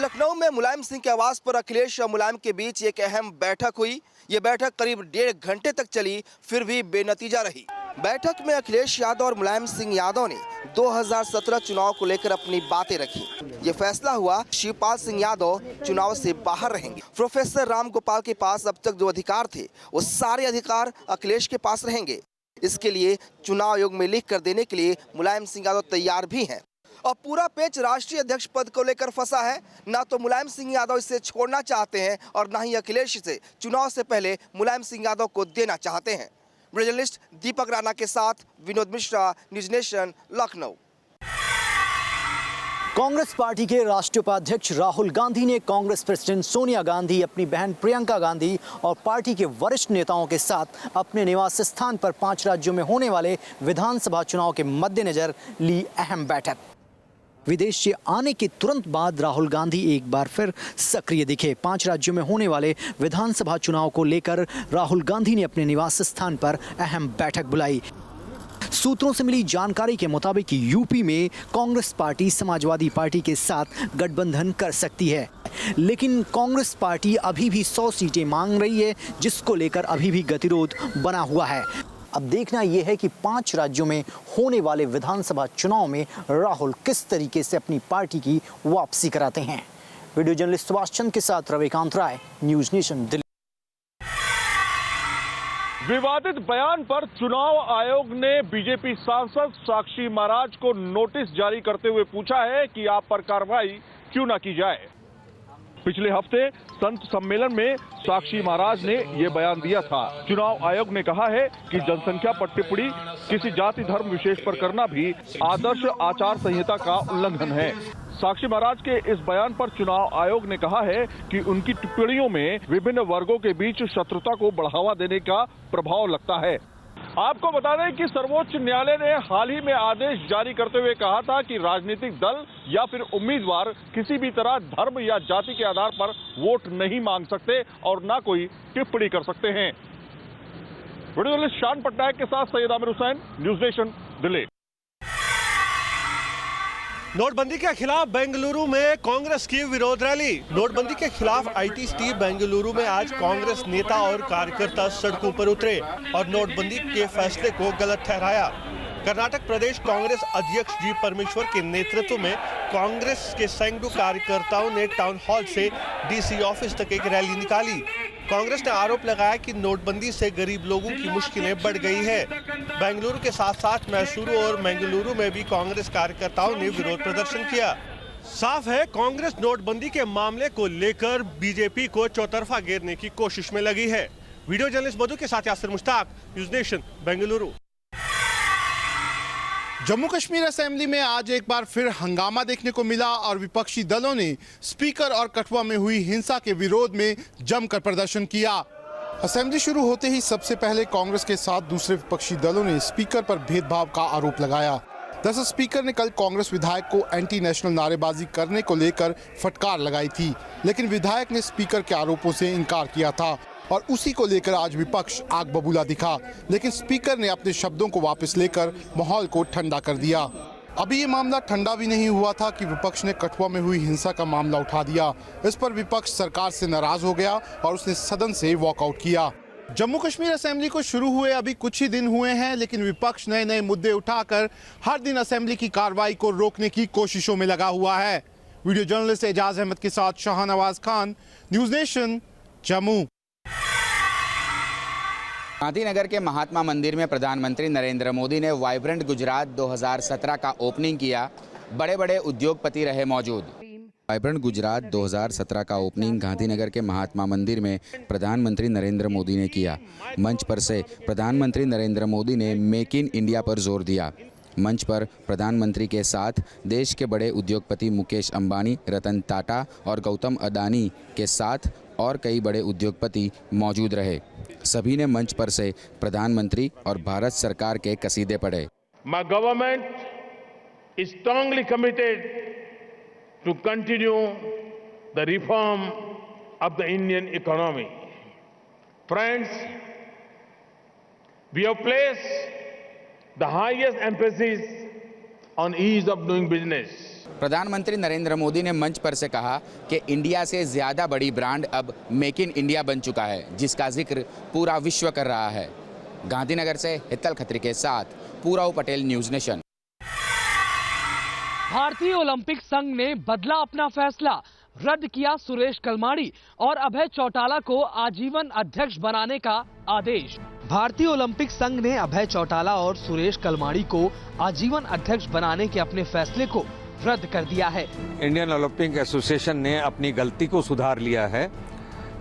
लखनऊ में मुलायम सिंह के आवास पर अखिलेश और मुलायम के बीच एक अहम बैठक हुई। ये बैठक करीब 1.5 घंटे तक चली, फिर भी बेनतीजा रही। बैठक में अखिलेश यादव और मुलायम सिंह यादव ने 2017 चुनाव को लेकर अपनी बातें रखी। ये फैसला हुआ शिवपाल सिंह यादव चुनाव से बाहर रहेंगे। प्रोफेसर राम गोपाल के पास अब तक जो अधिकार थे वो सारे अधिकार अखिलेश के पास रहेंगे। इसके लिए चुनाव आयोग में लिख कर देने के लिए मुलायम सिंह यादव तैयार भी हैं। और पूरा पेच राष्ट्रीय अध्यक्ष पद को लेकर फंसा है। ना तो मुलायम सिंह यादव इसे छोड़ना चाहते हैं और ना ही अखिलेश इसे चुनाव से पहले मुलायम सिंह यादव को देना चाहते हैं। जर्नलिस्ट दीपक राणा के साथ Vinod Mishra, news nation, Lucknow. Congress party के राष्ट्रीय उपाध्यक्ष राहुल गांधी ने कांग्रेस प्रेसिडेंट सोनिया गांधी, अपनी बहन प्रियंका गांधी और पार्टी के वरिष्ठ नेताओं के साथ अपने निवास स्थान पर 5 राज्यों में होने वाले विधानसभा चुनाव के मद्देनजर ली अहम बैठक। विदेश से आने के तुरंत बाद राहुल गांधी एक बार फिर सक्रिय दिखे। 5 राज्यों में होने वाले विधानसभा चुनाव को लेकर राहुल गांधी ने अपने निवास स्थान पर अहम बैठक बुलाई। सूत्रों से मिली जानकारी के मुताबिक यूपी में कांग्रेस पार्टी समाजवादी पार्टी के साथ गठबंधन कर सकती है, लेकिन कांग्रेस पार्टी अभी भी 100 सीटें मांग रही है, जिसको लेकर अभी भी गतिरोध बना हुआ है। अब देखना यह है कि 5 राज्यों में होने वाले विधानसभा चुनाव में राहुल किस तरीके से अपनी पार्टी की वापसी कराते हैं। वीडियो जर्नलिस्ट सुभाष चंद्र के साथ रविकांत राय, न्यूज नेशन, दिल्ली। विवादित बयान पर चुनाव आयोग ने बीजेपी सांसद साक्षी महाराज को नोटिस जारी करते हुए पूछा है कि आप पर कार्रवाई क्यों न की जाए। पिछले हफ्ते संत सम्मेलन में साक्षी महाराज ने यह बयान दिया था। चुनाव आयोग ने कहा है कि जनसंख्या पर टिप्पणी किसी जाति धर्म विशेष पर करना भी आदर्श आचार संहिता का उल्लंघन है। साक्षी महाराज के इस बयान पर चुनाव आयोग ने कहा है कि उनकी टिप्पणियों में विभिन्न वर्गों के बीच शत्रुता को बढ़ावा देने का प्रभाव लगता है। आपको बता दें कि सर्वोच्च न्यायालय ने हाल ही में आदेश जारी करते हुए कहा था कि राजनीतिक दल या फिर उम्मीदवार किसी भी तरह धर्म या जाति के आधार पर वोट नहीं मांग सकते और ना कोई टिप्पणी कर सकते हैं। वीडियो जर्नलिस्ट शान पटनायक के साथ सैयद आमिर हुसैन, न्यूज नेशन, दिल्ली। नोटबंदी के खिलाफ बेंगलुरु में कांग्रेस की विरोध रैली। नोटबंदी के खिलाफ आईटी सिटी बेंगलुरु में आज कांग्रेस नेता और कार्यकर्ता सड़कों पर उतरे और नोटबंदी के फैसले को गलत ठहराया। कर्नाटक प्रदेश कांग्रेस अध्यक्ष जी परमेश्वर के नेतृत्व में कांग्रेस के सैकड़ों कार्यकर्ताओं ने टाउन हॉल से डीसी ऑफिस तक एक रैली निकाली। कांग्रेस ने आरोप लगाया कि नोटबंदी से गरीब लोगों की मुश्किलें बढ़ गई है। बेंगलुरु के साथ साथ मैसूरू और मंगलुरु में भी कांग्रेस कार्यकर्ताओं ने विरोध प्रदर्शन किया। साफ है, कांग्रेस नोटबंदी के मामले को लेकर बीजेपी को चौतरफा घेरने की कोशिश में लगी है। वीडियो जर्नलिस्ट मधु के साथ Yasir Mushtaq, news nation, Bengaluru. Jammu Kashmir assembly में आज एक बार फिर हंगामा देखने को मिला और विपक्षी दलों ने स्पीकर और कठुआ में हुई हिंसा के विरोध में जमकर प्रदर्शन किया। असेंबली शुरू होते ही सबसे पहले कांग्रेस के साथ दूसरे विपक्षी दलों ने स्पीकर पर भेदभाव का आरोप लगाया। दरअसल स्पीकर ने कल कांग्रेस विधायक को एंटी नेशनल नारेबाजी करने को लेकर फटकार लगाई थी, लेकिन विधायक ने स्पीकर के आरोपों से इनकार किया था और उसी को लेकर आज विपक्ष आग बबूला दिखा। लेकिन स्पीकर ने अपने शब्दों को वापस लेकर माहौल को ठंडा कर दिया। अभी ये मामला ठंडा भी नहीं हुआ था कि विपक्ष ने कठुआ में हुई हिंसा का मामला उठा दिया। इस पर विपक्ष सरकार से नाराज हो गया और उसने सदन से वॉकआउट किया। जम्मू कश्मीर असेंबली को शुरू हुए अभी कुछ ही दिन हुए हैं, लेकिन विपक्ष नए नए मुद्दे उठाकर हर दिन असेंबली की कार्रवाई को रोकने की कोशिशों में लगा हुआ है। वीडियो जर्नलिस्ट एजाज अहमद के साथ शाहनवाज खान, न्यूज नेशन, जम्मू। गांधीनगर के महात्मा मंदिर में प्रधानमंत्री नरेंद्र मोदी ने वाइब्रेंट गुजरात 2017 का ओपनिंग किया। बड़े बड़े उद्योगपति रहे मौजूद। वाइब्रेंट गुजरात 2017 का ओपनिंग गांधीनगर के महात्मा मंदिर में प्रधानमंत्री नरेंद्र मोदी ने किया। मंच पर से प्रधानमंत्री नरेंद्र मोदी ने मेक इन इंडिया पर जोर दिया। मंच पर प्रधानमंत्री के साथ देश के बड़े उद्योगपति मुकेश अंबानी, रतन टाटा और गौतम अडानी के साथ और कई बड़े उद्योगपति मौजूद रहे। सभी ने मंच पर से प्रधानमंत्री और भारत सरकार के कसीदे पढ़े। My government is strongly committed to continue the reform of the Indian economy. Friends, we have placed the highest emphasis on ease of doing business. प्रधानमंत्री नरेंद्र मोदी ने मंच पर से कहा कि इंडिया से ज़्यादा बड़ी ब्रांड अब मेक इन इंडिया बन चुका है, जिसका जिक्र पूरा विश्व कर रहा है। गांधीनगर से हितल खत्री के साथ पूराव पटेल, न्यूज़ नेशन। भारतीय ओलंपिक संघ ने बदला अपना फैसला, रद्द किया सुरेश कलमाड़ी और अभय चौटाला को आजीवन अध्यक्ष बनाने का आदेश। भारतीय ओलंपिक संघ ने अभय चौटाला और सुरेश कलमाड़ी को आजीवन अध्यक्ष बनाने के अपने फैसले को रद्द कर दिया है। इंडियन ओलंपिक एसोसिएशन ने अपनी गलती को सुधार लिया है,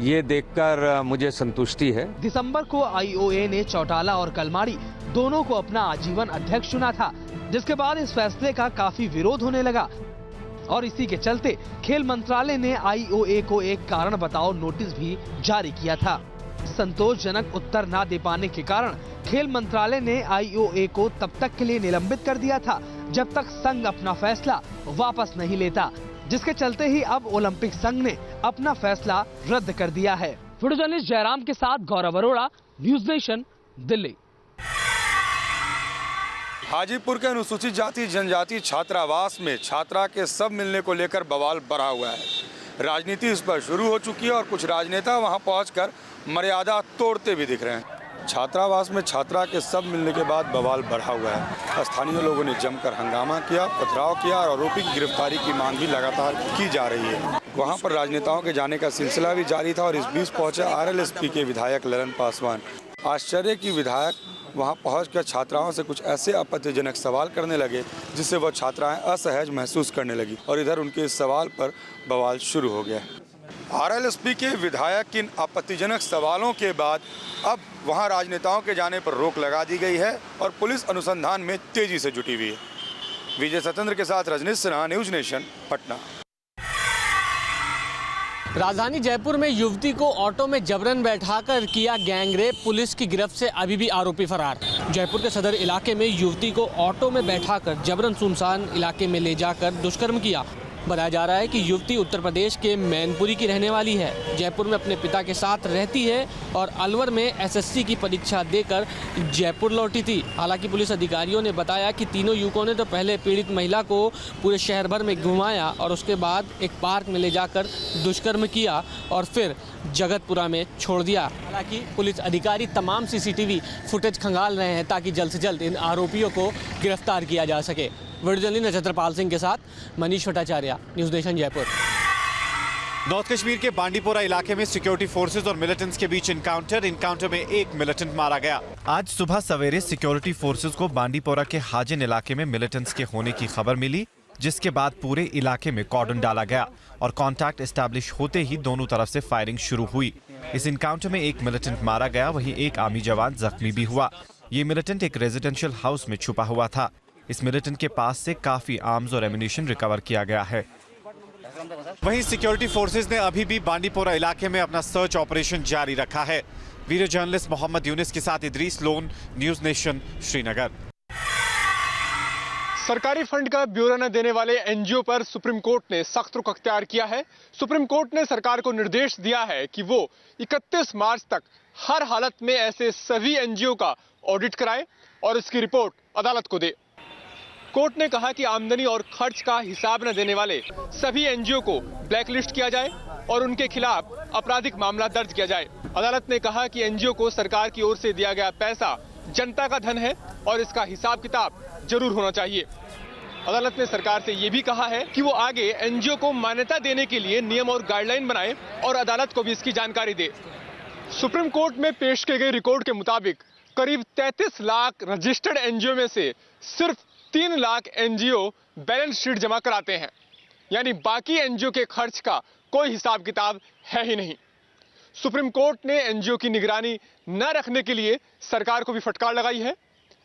ये देखकर मुझे संतुष्टि है। दिसंबर को आईओए ने चौटाला और कलमाड़ी दोनों को अपना आजीवन अध्यक्ष चुना था, जिसके बाद इस फैसले का काफी विरोध होने लगा और इसी के चलते खेल मंत्रालय ने आईओए को एक कारण बताओ नोटिस भी जारी किया था। संतोषजनक उत्तर न दे पाने के कारण खेल मंत्रालय ने आईओए को तब तक के लिए निलंबित कर दिया था जब तक संघ अपना फैसला वापस नहीं लेता, जिसके चलते ही अब ओलंपिक संघ ने अपना फैसला रद्द कर दिया है। वीडियो जर्नलिस्ट जयराम के साथ गौरव अरोड़ा, न्यूज़ नेशन, दिल्ली। हाजीपुर के अनुसूचित जाति जनजाति छात्रावास में छात्रा के सब मिलने को लेकर बवाल बढ़ा हुआ है। राजनीति इस पर शुरू हो चुकी है और कुछ राजनेता वहां पहुंचकर मर्यादा तोड़ते भी दिख रहे हैं। छात्रावास में छात्रा के सब मिलने के बाद बवाल बढ़ा हुआ है। स्थानीय लोगों ने जमकर हंगामा किया, पथराव किया और आरोपी की गिरफ्तारी की मांग भी लगातार की जा रही है। वहां पर राजनेताओं के जाने का सिलसिला भी जारी था और इस बीच पहुंचे आरएलएसपी के विधायक ललन पासवान। आश्चर्य की विधायक वहां पहुंचकर छात्राओं से कुछ ऐसे आपत्तिजनक सवाल करने लगे जिससे वह छात्राएं असहज महसूस करने लगी और इधर उनके इस सवाल पर बवाल शुरू हो गया। आरएलएसपी के विधायक के इन आपत्तिजनक सवालों के बाद अब वहां राजनेताओं के जाने पर रोक लगा दी गई है और पुलिस अनुसंधान में तेजी से जुटी हुई है। विजय सत्येंद्र के साथ रजनीश सिन्हा, न्यूज़ नेशन, पटना। राजधानी जयपुर में युवती को ऑटो में जबरन बैठाकर किया गैंगरेप, पुलिस की गिरफ्त से अभी भी आरोपी फरार। जयपुर के सदर इलाके में युवती को ऑटो में बैठाकर जबरन सुनसान इलाके में ले जाकर दुष्कर्म किया। बताया जा रहा है कि युवती उत्तर प्रदेश के मैनपुरी की रहने वाली है। जयपुर में अपने पिता के साथ रहती है और अलवर में एसएससी की परीक्षा देकर जयपुर लौटी थी। हालांकि पुलिस अधिकारियों ने बताया कि तीनों युवकों ने तो पहले पीड़ित महिला को पूरे शहर भर में घुमाया और उसके बाद एक पार्क में ले जाकर दुष्कर्म किया और फिर जगतपुरा में छोड़ दिया। हालांकि पुलिस अधिकारी तमाम सीसीटीवी फुटेज खंगाल रहे हैं ताकि जल्द से जल्द इन आरोपियों को गिरफ्तार किया जा सके। वीडियो जर्नलिस्ट नक्षत्रपाल सिंह के साथ Manish Bhattacharya, news nation, Jaipur. North Kashmir के बांडीपोरा इलाके में सिक्योरिटी फोर्सेज और मिलिटेंट्स के बीच इनकाउंटर में एक मिलिटेंट मारा गया। आज सुबह सवेरे सिक्योरिटी फोर्सेज को बांडीपोरा के हाजिन इलाके में मिलिटेंट्स के होने की खबर मिली, जिसके बाद पूरे इलाके में कॉर्डन डाला गया और कांटेक्ट एस्टैब्लिश होते ही दोनों तरफ से फायरिंग शुरू हुई। इस इनकाउंटर में एक मिलिटेंट मारा गया, वहीं एक आर्मी जवान जख्मी भी हुआ। ये मिलिटेंट एक रेजिडेंशियल हाउस में छुपा हुआ था। इस मिलिटेंट के पास से काफी आर्म्स और एम्यूनिशन रिकवर किया गया है। वहीं सिक्योरिटी फोर्सेज ने अभी भी बांडीपोरा इलाके में अपना सर्च ऑपरेशन जारी रखा है। वीडियो जर्नलिस्ट मोहम्मद यूनिस के साथ Idris loan, news nation, Srinagar. सरकारी फंड का ब्यौरा न देने वाले एनजीओ पर सुप्रीम कोर्ट ने सख्त रुख अख्तियार किया है। सुप्रीम कोर्ट ने सरकार को निर्देश दिया है कि वो 31 मार्च तक हर हालत में ऐसे सभी एनजीओ का ऑडिट कराए और इसकी रिपोर्ट अदालत को दे। कोर्ट ने कहा कि आमदनी और खर्च का हिसाब न देने वाले सभी एनजीओ को ब्लैकलिस्ट किया जाए और उनके खिलाफ आपराधिक मामला दर्ज किया जाए। अदालत ने कहा कि एनजीओ को सरकार की ओर से दिया गया पैसा जनता का धन है और इसका हिसाब किताब जरूर होना चाहिए। अदालत ने सरकार से ये भी कहा है कि वो आगे एनजीओ को मान्यता देने के लिए नियम और गाइडलाइन बनाए और अदालत को भी इसकी जानकारी दे। सुप्रीम कोर्ट में पेश किए गए रिकॉर्ड के मुताबिक करीब 33 लाख रजिस्टर्ड एनजीओ में से सिर्फ 3 लाख एनजीओ बैलेंस शीट जमा कराते हैं, यानी बाकी एनजीओ के खर्च का कोई हिसाब किताब है ही नहीं। सुप्रीम कोर्ट ने एनजीओ की निगरानी न रखने के लिए सरकार को भी फटकार लगाई है।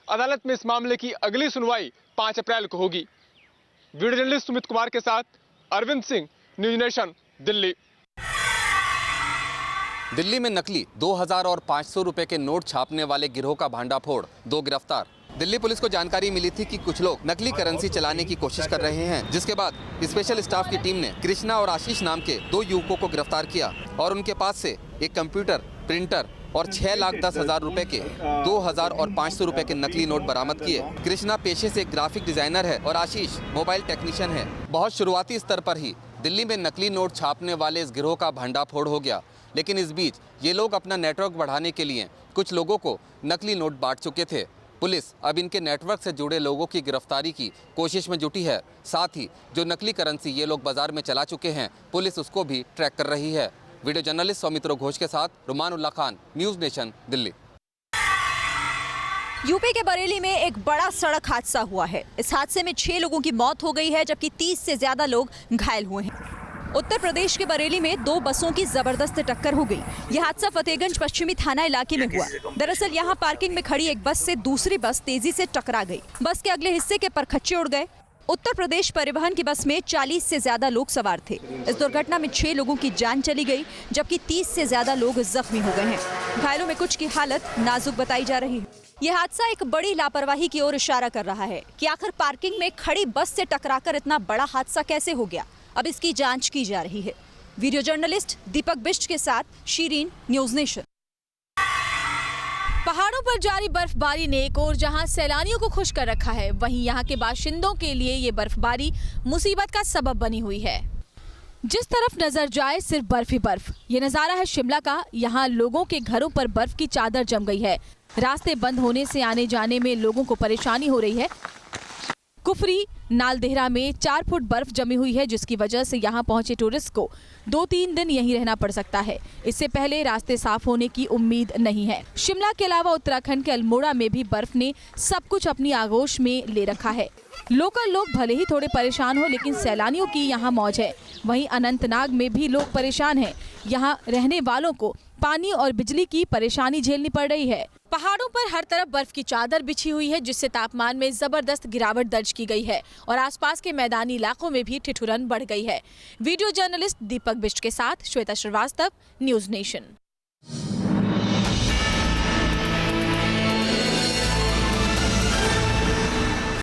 अदालत में इस मामले की अगली सुनवाई 5 अप्रैल को होगी। वीडियो जर्नलिस्ट सुमित कुमार के साथ अरविंद सिंह, न्यूज़ नेशन, दिल्ली। दिल्ली में नकली 2000 और 500 रुपए के नोट छापने वाले गिरोह का भांडाफोड़, 2 गिरफ्तार। दिल्ली पुलिस को जानकारी मिली थी कि कुछ लोग नकली करेंसी चलाने की कोशिश कर रहे हैं, जिसके बाद स्पेशल स्टाफ की टीम ने कृष्णा और आशीष नाम के 2 युवकों को गिरफ्तार किया और उनके पास से एक कंप्यूटर, प्रिंटर और 6,10,000 रुपए के 2,000 और 500 रुपए के नकली नोट बरामद किए। कृष्णा पेशे से ग्राफिक डिजाइनर है और आशीष मोबाइल टेक्नीशियन है। बहुत शुरुआती स्तर पर ही दिल्ली में नकली नोट छापने वाले इस गिरोह का भंडाफोड़ हो गया, लेकिन इस बीच ये लोग अपना नेटवर्क बढ़ाने के लिए कुछ लोगों को नकली नोट बांट चुके थे। पुलिस अब इनके नेटवर्क से जुड़े लोगों की गिरफ्तारी की कोशिश में जुटी है। साथ ही जो नकली करेंसी ये लोग बाजार में चला चुके हैं, पुलिस उसको भी ट्रैक कर रही है। वीडियो जर्नलिस्ट सौमित्र घोष के साथ Ruman Ullah Khan, news nation, Delhi. UP के बरेली में एक बड़ा सड़क हादसा हुआ है। इस हादसे में 6 लोगों की मौत हो गई है, जबकि 30 से ज्यादा लोग घायल हुए हैं। उत्तर प्रदेश के बरेली में 2 बसों की जबरदस्त टक्कर हो गई। यह हादसा फतेहगंज पश्चिमी थाना इलाके में हुआ। दरअसल यहां पार्किंग में खड़ी एक बस से दूसरी बस तेजी से टकरा गई। बस के अगले हिस्से के परखच्चे उड़ गए। उत्तर प्रदेश परिवहन की बस में 40 से ज्यादा लोग सवार थे। इस दुर्घटना में 6 लोगों की जान चली गई, जबकि 30 से ज्यादा लोग जख्मी हो गए हैं। घायलों में कुछ की हालत नाजुक बताई जा रही है। यह हादसा एक बड़ी लापरवाही की ओर इशारा कर रहा है कि आखिर पार्किंग में खड़ी बस से टकराकर इतना बड़ा हादसा कैसे हो गया। अब इसकी जांच की जा रही है। वीडियो जर्नलिस्ट दीपक बिष्ट के साथ शीरीन, न्यूज़ नेशन। पहाड़ों पर जारी बर्फबारी ने एक और जहां सैलानियों को खुश कर रखा है, वहीं यहां के बाशिंदों के लिए ये बर्फबारी मुसीबत का सबब बनी हुई है। जिस तरफ नजर जाए सिर्फ बर्फ ही बर्फ। ये नज़ारा है शिमला का। यहाँ लोगों के घरों पर बर्फ की चादर जम गई है। रास्ते बंद होने से आने जाने में लोगों को परेशानी हो रही है। कुफरी नालदेहरा में 4 फुट बर्फ जमी हुई है, जिसकी वजह से यहाँ पहुंचे टूरिस्ट को 2-3 दिन यहीं रहना पड़ सकता है। इससे पहले रास्ते साफ होने की उम्मीद नहीं है। शिमला के अलावा उत्तराखंड के अल्मोड़ा में भी बर्फ ने सब कुछ अपनी आगोश में ले रखा है। लोकल लोग भले ही थोड़े परेशान हो, लेकिन सैलानियों की यहाँ मौज है। वहीं अनंतनाग में भी लोग परेशान हैं। यहाँ रहने वालों को पानी और बिजली की परेशानी झेलनी पड़ रही है। पहाड़ों पर हर तरफ बर्फ की चादर बिछी हुई है, जिससे तापमान में जबरदस्त गिरावट दर्ज की गई है और आसपास के मैदानी इलाकों में भी ठिठुरन बढ़ गई है। वीडियो जर्नलिस्ट दीपक बिष्ट के साथ श्वेता श्रीवास्तव, न्यूज़ नेशन।